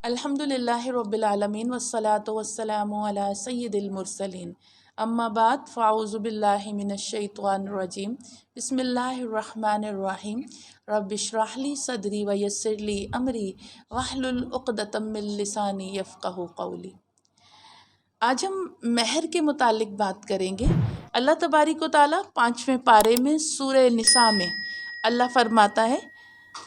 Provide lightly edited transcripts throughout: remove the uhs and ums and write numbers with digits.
الحمدللہ رب العالمین والصلاة والسلام علی سید المرسلین اما بعد فاعوذ باللہ من الشیطان الرجیم بسم اللہ الرحمن الرحیم رب اشرح لی صدری ویسر لی امری واحلل عقدۃ من لسانی یفقہوا قولی۔ آج ہم مہر کے متعلق بات کریں گے۔ اللہ تبارک و تعالیٰ 5ویں پارے میں سورہ نساء میں اللہ فرماتا ہے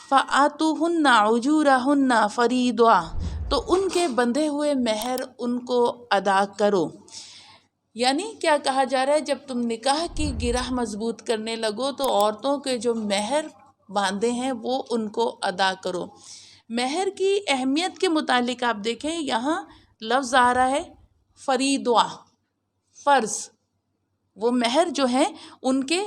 فَآتُوهُنَّ عُجُورَهُنَّ فَرِيضَةً، تو ان کے بندھے ہوئے مہر ان کو ادا کرو۔ یعنی کیا کہا جا رہا ہے، جب تم نکاح کی گرہ مضبوط کرنے لگو تو عورتوں کے جو مہر باندھے ہیں وہ ان کو ادا کرو۔ مہر کی اہمیت کے متعلق آپ دیکھیں، یہاں لفظ آ رہا ہے فریضہ، فرض۔ وہ مہر جو ہیں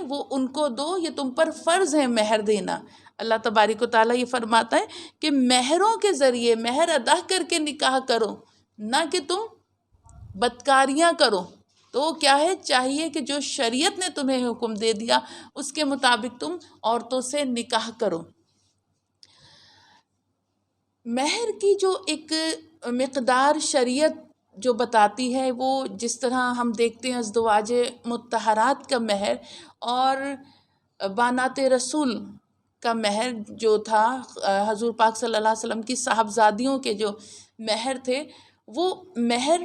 وہ ان کو دو، یہ تم پر فرض ہے مہر دینا۔ اللہ تبارک و تعالیٰ یہ فرماتا ہے کہ مہروں کے ذریعے مہر ادا کر کے نکاح کرو، نہ کہ تم بدکاریاں کرو۔ تو کیا ہے، چاہیے کہ جو شریعت نے تمہیں حکم دے دیا اس کے مطابق تم عورتوں سے نکاح کرو۔ مہر کی جو ایک مقدار شریعت جو بتاتی ہے، وہ جس طرح ہم دیکھتے ہیں ازدواج مطہرات کا مہر اور بانات رسول کا مہر جو تھا، حضور پاک صلی اللہ علیہ وسلم کی صاحبزادیوں کے جو مہر تھے، وہ مہر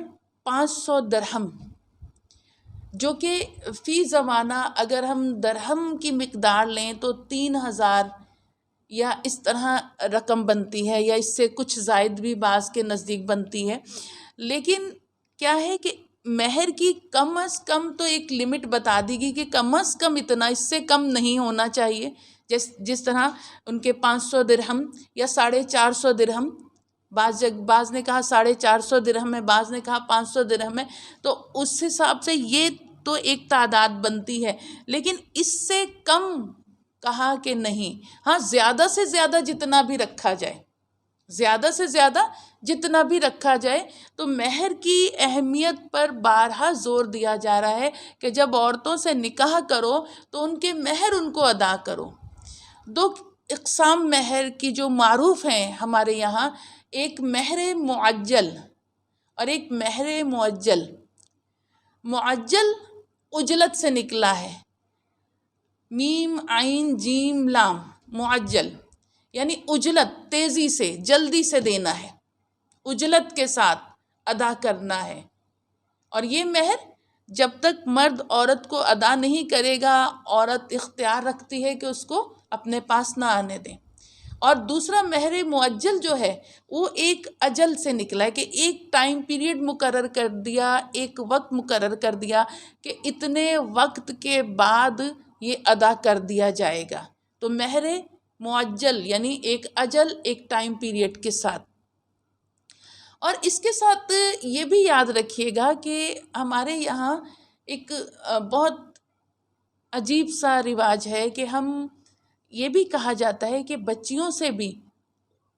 500 درہم، جو کہ فی زمانہ اگر ہم درہم کی مقدار لیں تو 3000 یا اس طرح رقم بنتی ہے، یا اس سے کچھ زائد بھی بعض کے نزدیک بنتی ہے۔ لیکن کیا ہے کہ مہر کی کم از کم تو ایک لمٹ بتا دی گئی کہ کم از کم اتنا، اس سے کم نہیں ہونا چاہیے۔ جس طرح ان کے 500 درہم یا 450 درہم، بعض نے کہا 450 درہم ہے، بعض نے کہا 500 درہم ہے، تو اس حساب سے یہ تو ایک تعداد بنتی ہے، لیکن اس سے کم کہا کہ نہیں۔ ہاں، زیادہ سے زیادہ جتنا بھی رکھا جائے، زیادہ سے زیادہ جتنا بھی رکھا جائے، تو مہر کی اہمیت پر بارہا زور دیا جا رہا ہے کہ جب عورتوں سے نکاح کرو تو ان کے مہر ان کو ادا کرو۔ 2 اقسام مہر کی جو معروف ہیں ہمارے یہاں، ایک مہر معجل اور ایک مہر مؤجل۔ معجل اجلت سے نکلا ہے، میم عین جیم لام، معجل یعنی اجلت، تیزی سے، جلدی سے دینا ہے، اجلت کے ساتھ ادا کرنا ہے۔ اور یہ مہر جب تک مرد عورت کو ادا نہیں کرے گا، عورت اختیار رکھتی ہے کہ اس کو اپنے پاس نہ آنے دیں۔ اور دوسرا مہر مؤجل جو ہے، وہ ایک اجل سے نکلا ہے کہ ایک ٹائم پیریڈ مقرر کر دیا، ایک وقت مقرر کر دیا کہ اتنے وقت کے بعد یہ ادا کر دیا جائے گا۔ تو مہر معجل یعنی ایک اجل، ایک ٹائم پیریڈ کے ساتھ۔ اور اس کے ساتھ یہ بھی یاد رکھیے گا کہ ہمارے یہاں ایک بہت عجیب سا رواج ہے کہ یہ بھی کہا جاتا ہے کہ بچیوں سے بھی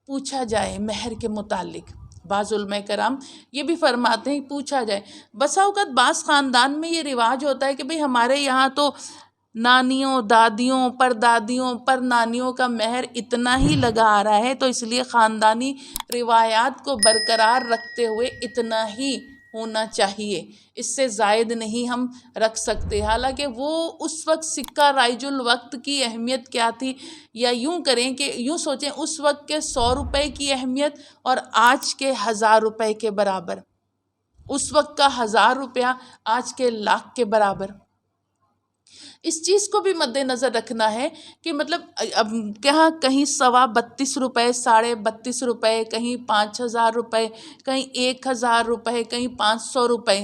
پوچھا جائے مہر کے متعلق۔ بعض علماء کرام یہ بھی فرماتے ہیں پوچھا جائے۔ بسا اوقات بعض خاندان میں یہ رواج ہوتا ہے کہ بھئی ہمارے یہاں تو نانیوں، دادیوں، پردادیوں، پر نانیوں کا مہر اتنا ہی لگا آ رہا ہے، تو اس لیے خاندانی روایات کو برقرار رکھتے ہوئے اتنا ہی ہونا چاہیے، اس سے زائد نہیں ہم رکھ سکتے۔ حالانکہ وہ اس وقت سکہ رائج الوقت کی اہمیت کیا تھی، یا یوں کریں کہ یوں سوچیں، اس وقت کے 100 روپے کی اہمیت اور آج کے 1000 روپے کے برابر، اس وقت کا 1000 روپیہ آج کے 1,00,000 کے برابر۔ اس چیز کو بھی مد نظر رکھنا ہے کہ مطلب اب کہیں 32.25 روپے، 32.5 روپے، کہیں 5,000 روپے، کہیں 1,000 روپے، کہیں 500 روپے۔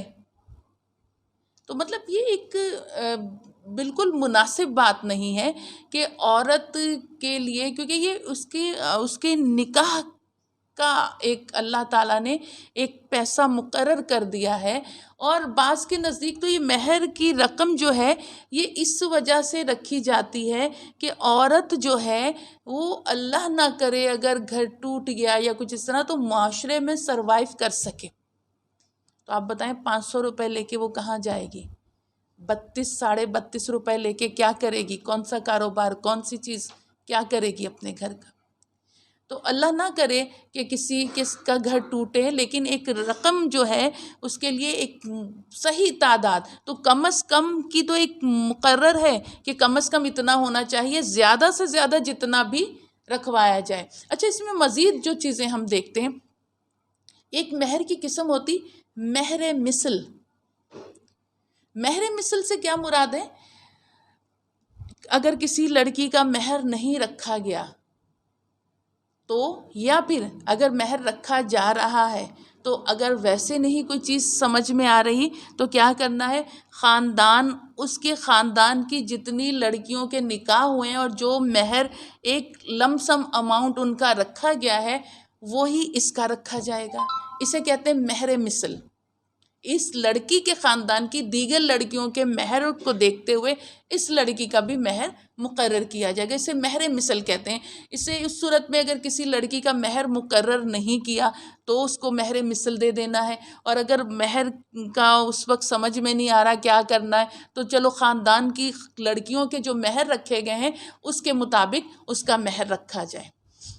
تو مطلب یہ ایک بالکل مناسب بات نہیں ہے کہ عورت کے لیے، کیونکہ یہ اس کے نکاح کا ایک اللہ تعالیٰ نے ایک پیسہ مقرر کر دیا ہے۔ اور بعض کے نزدیک تو یہ مہر کی رقم جو ہے، یہ اس وجہ سے رکھی جاتی ہے کہ عورت جو ہے وہ اللہ نہ کرے اگر گھر ٹوٹ گیا یا کچھ اس طرح، تو معاشرے میں سروائیو کر سکے۔ تو آپ بتائیں 500 روپے لے کے وہ کہاں جائے گی؟ 32 32.5 روپے لے کے کیا کرے گی؟ کون سا کاروبار، کون سی چیز کیا کرے گی اپنے گھر کا؟ تو اللہ نہ کرے کہ کس کا گھر ٹوٹے، لیکن ایک رقم جو ہے اس کے لیے ایک صحیح تعداد، تو کم از کم کی تو ایک مقرر ہے کہ کم از کم اتنا ہونا چاہیے، زیادہ سے زیادہ جتنا بھی رکھوایا جائے۔ اچھا، اس میں مزید جو چیزیں ہم دیکھتے ہیں، ایک مہر کی قسم ہوتی مہر مثل۔ مہر مثل سے کیا مراد ہے؟ اگر کسی لڑکی کا مہر نہیں رکھا گیا تو، یا پھر اگر مہر رکھا جا رہا ہے تو اگر ویسے نہیں کوئی چیز سمجھ میں آ رہی تو کیا کرنا ہے؟ اس کے خاندان کی جتنی لڑکیوں کے نکاح ہوئے ہیں اور جو مہر ایک لم سم اماؤنٹ ان کا رکھا گیا ہے وہی اس کا رکھا جائے گا۔ اسے کہتے ہیں مہر مثل۔ اس لڑکی کے خاندان کی دیگر لڑکیوں کے مہر کو دیکھتے ہوئے اس لڑکی کا بھی مہر مقرر کیا جائے گا، اسے مہر مثل کہتے ہیں۔ اسے اس صورت میں اگر کسی لڑکی کا مہر مقرر نہیں کیا تو اس کو مہر مثل دے دینا ہے، اور اگر مہر کا اس وقت سمجھ میں نہیں آ رہا کیا کرنا ہے تو چلو خاندان کی لڑکیوں کے جو مہر رکھے گئے ہیں اس کے مطابق اس کا مہر رکھا جائے۔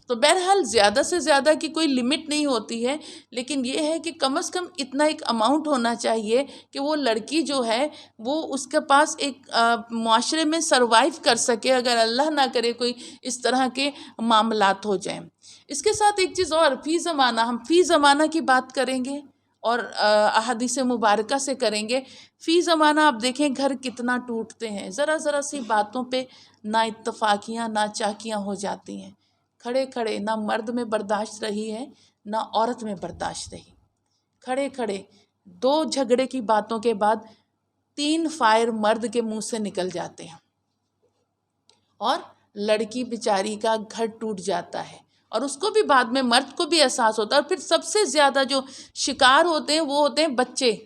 تو بہرحال زیادہ سے زیادہ کی کوئی لمٹ نہیں ہوتی ہے، لیکن یہ ہے کہ کم از کم اتنا ایک اماؤنٹ ہونا چاہیے کہ وہ لڑکی جو ہے وہ اس کے پاس ایک معاشرے میں سروائیو کر سکے، اگر اللہ نہ کرے کوئی اس طرح کے معاملات ہو جائیں۔ اس کے ساتھ ایک چیز اور، ہم فی زمانہ کی بات کریں گے اور احادیث مبارکہ سے کریں گے۔ فی زمانہ آپ دیکھیں گھر کتنا ٹوٹتے ہیں، ذرا ذرا سی باتوں پہ نا اتفاقیاں نا چاکیاں ہو جاتی ہیں، کھڑے کھڑے نہ مرد میں برداشت رہی ہے نہ عورت میں برداشت رہی، کھڑے کھڑے 2 جھگڑے کی باتوں کے بعد 3 فائر مرد کے منہ سے نکل جاتے ہیں اور لڑکی بیچاری کا گھر ٹوٹ جاتا ہے، اور اس کو بھی بعد میں مرد کو بھی احساس ہوتا ہے، اور پھر سب سے زیادہ جو شکار ہوتے ہیں وہ ہوتے ہیں بچے۔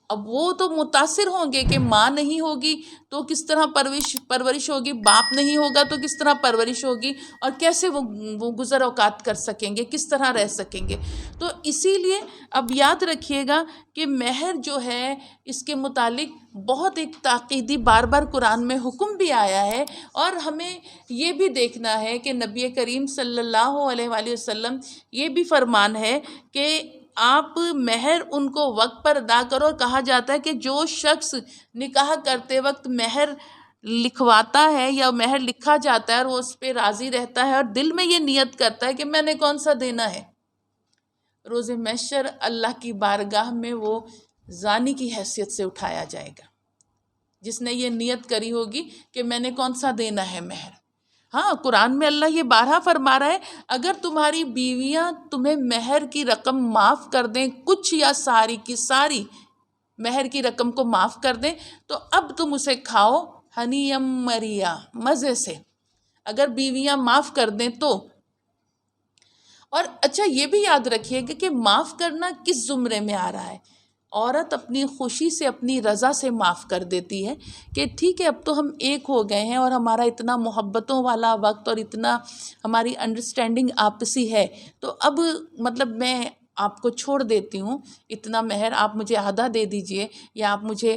اب وہ تو متاثر ہوں گے کہ ماں نہیں ہوگی تو کس طرح پرورش ہوگی، باپ نہیں ہوگا تو کس طرح پرورش ہوگی، اور کیسے وہ گزر اوقات کر سکیں گے، کس طرح رہ سکیں گے۔ تو اسی لیے اب یاد رکھیے گا کہ مہر جو ہے اس کے متعلق بہت ایک تاکیدی بار بار قرآن میں حکم بھی آیا ہے، اور ہمیں یہ بھی دیکھنا ہے کہ نبی کریم صلی اللہ علیہ وآلہ وسلم یہ بھی فرمان ہے کہ آپ مہر ان کو وقت پر ادا کرو، اور کہا جاتا ہے کہ جو شخص نکاح کرتے وقت مہر لکھواتا ہے یا مہر لکھا جاتا ہے اور وہ اس پہ راضی رہتا ہے اور دل میں یہ نیت کرتا ہے کہ میں نے کون سا دینا ہے، روز محشر اللہ کی بارگاہ میں وہ زانی کی حیثیت سے اٹھایا جائے گا، جس نے یہ نیت کری ہوگی کہ میں نے کون سا دینا ہے مہر۔ ہاں، قرآن میں اللہ یہ بارہا فرما رہا ہے، اگر تمہاری بیویاں تمہیں مہر کی رقم معاف کر دیں، کچھ یا ساری کی ساری مہر کی رقم کو معاف کر دیں تو اب تم اسے کھاؤ ہنیم مریا، مزے سے، اگر بیویاں معاف کر دیں تو۔ اور اچھا یہ بھی یاد رکھیے گا کہ معاف کرنا کس زمرے میں آ رہا ہے؟ عورت اپنی خوشی سے، اپنی رضا سے معاف کر دیتی ہے کہ ٹھیک ہے اب تو ہم ایک ہو گئے ہیں اور ہمارا اتنا محبتوں والا وقت اور اتنا ہماری انڈرسٹینڈنگ آپسی ہے، تو اب مطلب میں آپ کو چھوڑ دیتی ہوں، اتنا مہر آپ مجھے آدھا دے دیجئے، یا آپ مجھے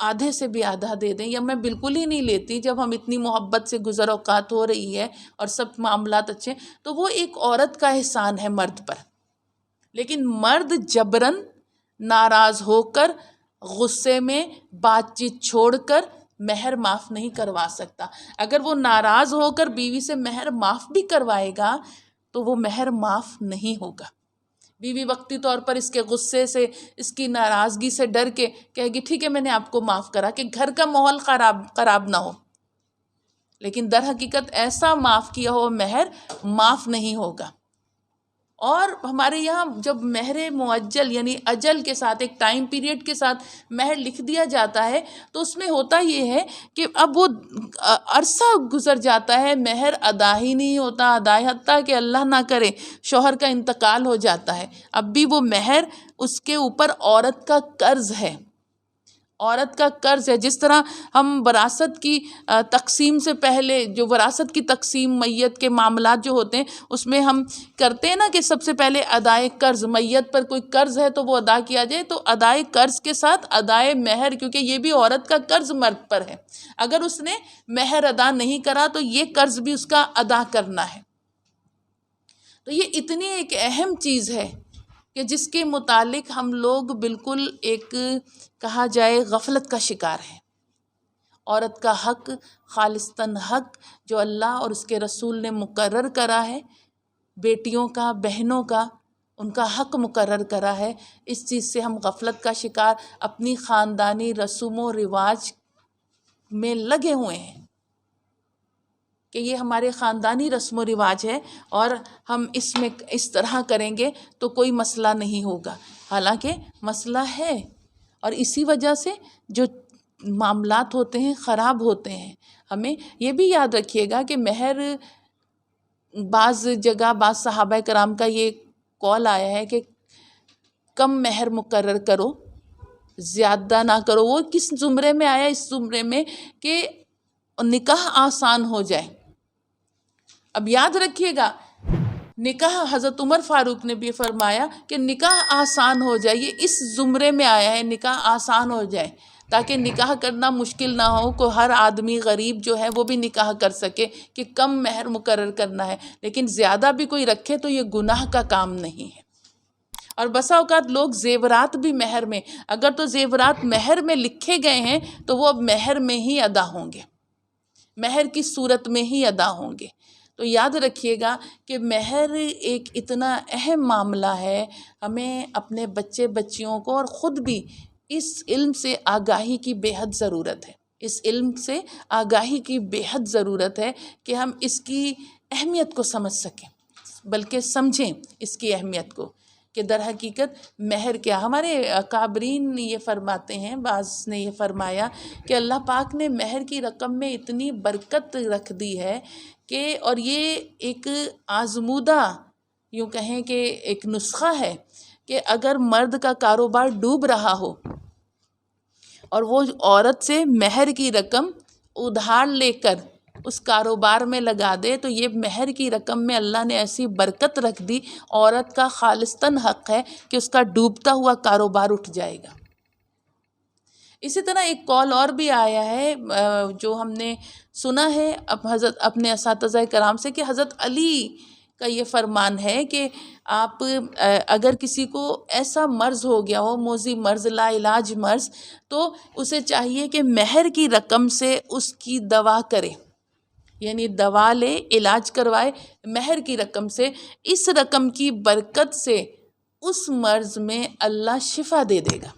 آدھے سے بھی آدھا دے دیں، یا میں بالکل ہی نہیں لیتی، جب ہم اتنی محبت سے گزر اوقات ہو رہی ہے اور سب معاملات اچھے، تو وہ ایک عورت کا احسان ہے مرد پر۔ لیکن مرد جبراً ناراض ہو کر، غصے میں، بات چیت چھوڑ کر مہر معاف نہیں کروا سکتا۔ اگر وہ ناراض ہو کر بیوی سے مہر معاف بھی کروائے گا تو وہ مہر معاف نہیں ہوگا۔ بیوی وقتی طور پر اس کے غصے سے، اس کی ناراضگی سے ڈر کے کہے گی ٹھیک ہے میں نے آپ کو معاف کرا، کہ گھر کا ماحول خراب نہ ہو، لیکن در حقیقت ایسا معاف کیا ہوا مہر معاف نہیں ہوگا۔ اور ہمارے یہاں جب مہر معجل یعنی اجل کے ساتھ، ایک ٹائم پیریڈ کے ساتھ مہر لکھ دیا جاتا ہے تو اس میں ہوتا یہ ہے کہ اب وہ عرصہ گزر جاتا ہے، مہر ادا ہی نہیں ہوتا، حتیٰ کہ اللہ نہ کرے شوہر کا انتقال ہو جاتا ہے، اب بھی وہ مہر اس کے اوپر عورت کا قرض ہے، عورت کا قرض ہے. جس طرح ہم وراثت کی تقسیم سے پہلے جو وراثت کی تقسیم میت کے معاملات جو ہوتے ہیں اس میں ہم کرتے ہیں نا کہ سب سے پہلے ادائے قرض، میت پر کوئی قرض ہے تو وہ ادا کیا جائے، تو ادائے قرض کے ساتھ ادائے مہر، کیونکہ یہ بھی عورت کا قرض مرد پر ہے. اگر اس نے مہر ادا نہیں کرا تو یہ قرض بھی اس کا ادا کرنا ہے. تو یہ اتنی ایک اہم چیز ہے کہ جس کے متعلق ہم لوگ بالکل ایک کہا جائے غفلت کا شکار ہیں. عورت کا حق خالصتاً حق جو اللہ اور اس کے رسول نے مقرر کرا ہے، بیٹیوں کا، بہنوں کا، ان کا حق مقرر کرا ہے، اس چیز سے ہم غفلت کا شکار اپنی خاندانی رسوم و رواج میں لگے ہوئے ہیں کہ یہ ہمارے خاندانی رسم و رواج ہے اور ہم اس میں اس طرح کریں گے تو کوئی مسئلہ نہیں ہوگا. حالانکہ مسئلہ ہے، اور اسی وجہ سے جو معاملات ہوتے ہیں خراب ہوتے ہیں. ہمیں یہ بھی یاد رکھیے گا کہ مہر بعض جگہ بعض صحابہ کرام کا یہ قول آیا ہے کہ کم مہر مقرر کرو، زیادہ نہ کرو. وہ کس زمرے میں آیا؟ اس زمرے میں کہ نکاح آسان ہو جائے. اب یاد رکھیے گا، نکاح حضرت عمر فاروق نے بھی فرمایا کہ نکاح آسان ہو جائے. یہ اس زمرے میں آیا ہے، نکاح آسان ہو جائے تاکہ نکاح کرنا مشکل نہ ہو. کو ہر آدمی غریب جو ہے وہ بھی نکاح کر سکے کہ کم مہر مقرر کرنا ہے. لیکن زیادہ بھی کوئی رکھے تو یہ گناہ کا کام نہیں ہے. اور بسا اوقات لوگ زیورات بھی مہر میں، اگر تو زیورات مہر میں لکھے گئے ہیں تو وہ اب مہر میں ہی ادا ہوں گے، مہر کی صورت میں ہی ادا ہوں گے. تو یاد رکھیے گا کہ مہر ایک اتنا اہم معاملہ ہے. ہمیں اپنے بچے بچیوں کو اور خود بھی اس علم سے آگاہی کی بے حد ضرورت ہے. اس علم سے آگاہی کی بے حد ضرورت ہے کہ ہم اس کی اہمیت کو سمجھ سکیں، بلکہ سمجھیں اس کی اہمیت کو کہ در حقیقت مہر کیا. ہمارے اکابرین یہ فرماتے ہیں، بعض نے یہ فرمایا کہ اللہ پاک نے مہر کی رقم میں اتنی برکت رکھ دی ہے کہ، اور یہ ایک آزمودہ یوں کہیں کہ ایک نسخہ ہے کہ اگر مرد کا کاروبار ڈوب رہا ہو اور وہ عورت سے مہر کی رقم ادھار لے کر اس کاروبار میں لگا دے تو یہ مہر کی رقم میں اللہ نے ایسی برکت رکھ دی، عورت کا خالصتاً حق ہے کہ اس کا ڈوبتا ہوا کاروبار اٹھ جائے گا. اسی طرح ایک قول اور بھی آیا ہے جو ہم نے سنا ہے حضرت اپنے اساتذہ کرام سے، کہ حضرت علی کا یہ فرمان ہے کہ آپ اگر کسی کو ایسا مرض ہو گیا ہو، موذی مرض، لا علاج مرض، تو اسے چاہیے کہ مہر کی رقم سے اس کی دوا کرے، یعنی دوا لے، علاج کروائے مہر کی رقم سے. اس رقم کی برکت سے اس مرض میں اللہ شفا دے دے گا.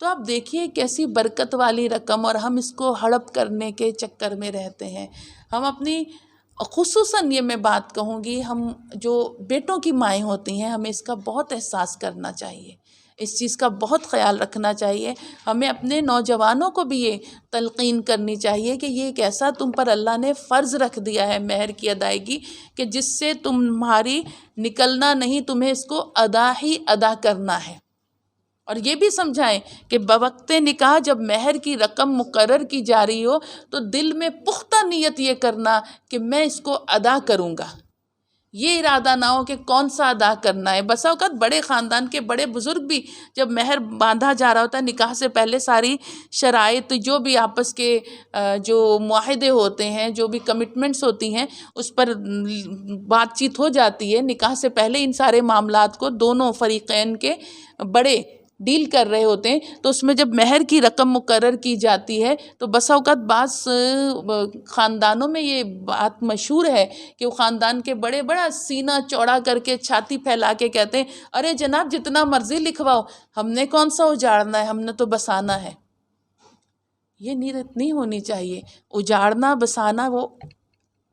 تو آپ دیکھیے کیسی برکت والی رقم، اور ہم اس کو ہڑپ کرنے کے چکر میں رہتے ہیں. ہم اپنی، خصوصاً یہ میں بات کہوں گی، ہم جو بیٹوں کی مائیں ہوتی ہیں ہمیں اس کا بہت احساس کرنا چاہیے، اس چیز کا بہت خیال رکھنا چاہیے. ہمیں اپنے نوجوانوں کو بھی یہ تلقین کرنی چاہیے کہ یہ ایک ایسا تم پر اللہ نے فرض رکھ دیا ہے مہر کی ادائیگی کہ جس سے تمہاری نکلنا نہیں، تمہیں اس کو ادا ہی ادا کرنا ہے. اور یہ بھی سمجھائیں کہ بوقت نکاح جب مہر کی رقم مقرر کی جا رہی ہو تو دل میں پختہ نیت یہ کرنا کہ میں اس کو ادا کروں گا. یہ ارادہ نہ ہو کہ کون سا ادا کرنا ہے. بسا اوقات بڑے خاندان کے بڑے بزرگ بھی جب مہر باندھا جا رہا ہوتا ہے، نکاح سے پہلے ساری شرائط جو بھی آپس کے جو معاہدے ہوتے ہیں، جو بھی کمٹمنٹس ہوتی ہیں، اس پر بات چیت ہو جاتی ہے. نکاح سے پہلے ان سارے معاملات کو دونوں فریقین کے بڑے ڈیل کر رہے ہوتے ہیں. تو اس میں جب مہر کی رقم مقرر کی جاتی ہے تو بسا اوقات بعض خاندانوں میں یہ بات مشہور ہے کہ وہ خاندان کے بڑے بڑا سینہ چوڑا کر کے، چھاتی پھیلا کے کہتے ہیں، ارے جناب جتنا مرضی لکھواؤ، ہم نے کون سا اجاڑنا ہے، ہم نے تو بسانا ہے. یہ نیت نہیں ہونی چاہیے. اجاڑنا بسانا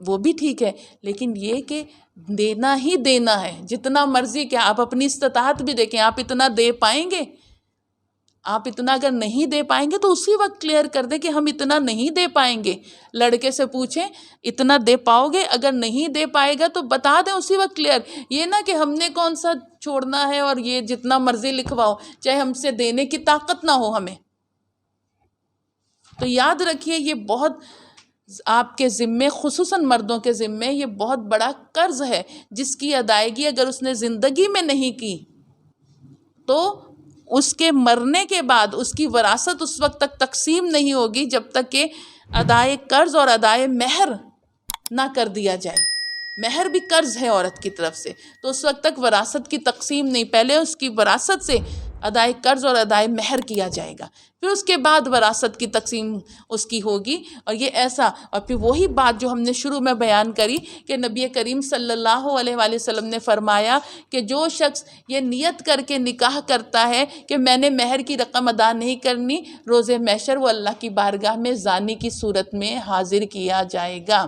وہ بھی ٹھیک ہے، لیکن یہ کہ دینا ہی دینا ہے جتنا مرضی. کہ آپ اپنی استطاعت بھی دیکھیں، آپ اتنا دے پائیں گے؟ آپ اتنا اگر نہیں دے پائیں گے تو اسی وقت کلیئر کر دیں کہ ہم اتنا نہیں دے پائیں گے. لڑکے سے پوچھیں اتنا دے پاؤ گے, اگر نہیں دے پائے گا تو بتا دیں اسی وقت کلیئر. یہ نہ کہ ہم نے کون سا چھوڑنا ہے اور یہ جتنا مرضی لکھواؤ, چاہے ہم سے دینے کی طاقت نہ ہو ہمیں. تو یاد رکھیے یہ بہت آپ کے ذمے, خصوصاً مردوں کے ذمے یہ بہت بڑا قرض ہے, جس کی ادائیگی اگر اس نے زندگی میں نہیں کی تو اس کے مرنے کے بعد اس کی وراثت اس وقت تک تقسیم نہیں ہوگی جب تک کہ ادائے قرض اور ادائے مہر نہ کر دیا جائے. مہر بھی قرض ہے عورت کی طرف سے, تو اس وقت تک وراثت کی تقسیم نہیں, پہلے اس کی وراثت سے ادائے قرض اور ادائے مہر کیا جائے گا, پھر اس کے بعد وراثت کی تقسیم اس کی ہوگی. اور یہ ایسا, اور پھر وہی بات جو ہم نے شروع میں بیان کری کہ نبی کریم صلی اللہ علیہ وآلہ وسلم نے فرمایا کہ جو شخص یہ نیت کر کے نکاح کرتا ہے کہ میں نے مہر کی رقم ادا نہیں کرنی, روز محشر وہ اللہ کی بارگاہ میں زانی کی صورت میں حاضر کیا جائے گا.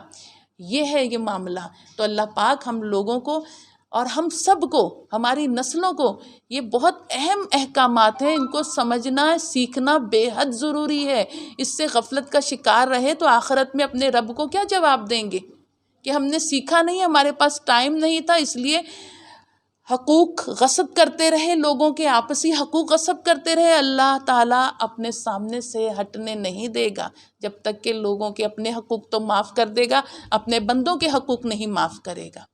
یہ ہے یہ معاملہ. تو اللہ پاک ہم لوگوں کو اور ہم سب کو, ہماری نسلوں کو, یہ بہت اہم احکامات ہیں, ان کو سمجھنا سیکھنا بے حد ضروری ہے. اس سے غفلت کا شکار رہے تو آخرت میں اپنے رب کو کیا جواب دیں گے کہ ہم نے سیکھا نہیں, ہمارے پاس ٹائم نہیں تھا, اس لیے حقوق غصب کرتے رہے, لوگوں کے آپسی حقوق غصب کرتے رہے. اللہ تعالیٰ اپنے سامنے سے ہٹنے نہیں دے گا جب تک کہ لوگوں کے اپنے حقوق تو معاف کر دے گا, اپنے بندوں کے حقوق نہیں معاف کرے گا.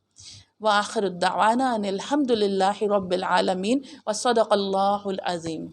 وآخر الدعوانا ان الحمد للہ رب العالمین وصدق اللہ العظیم.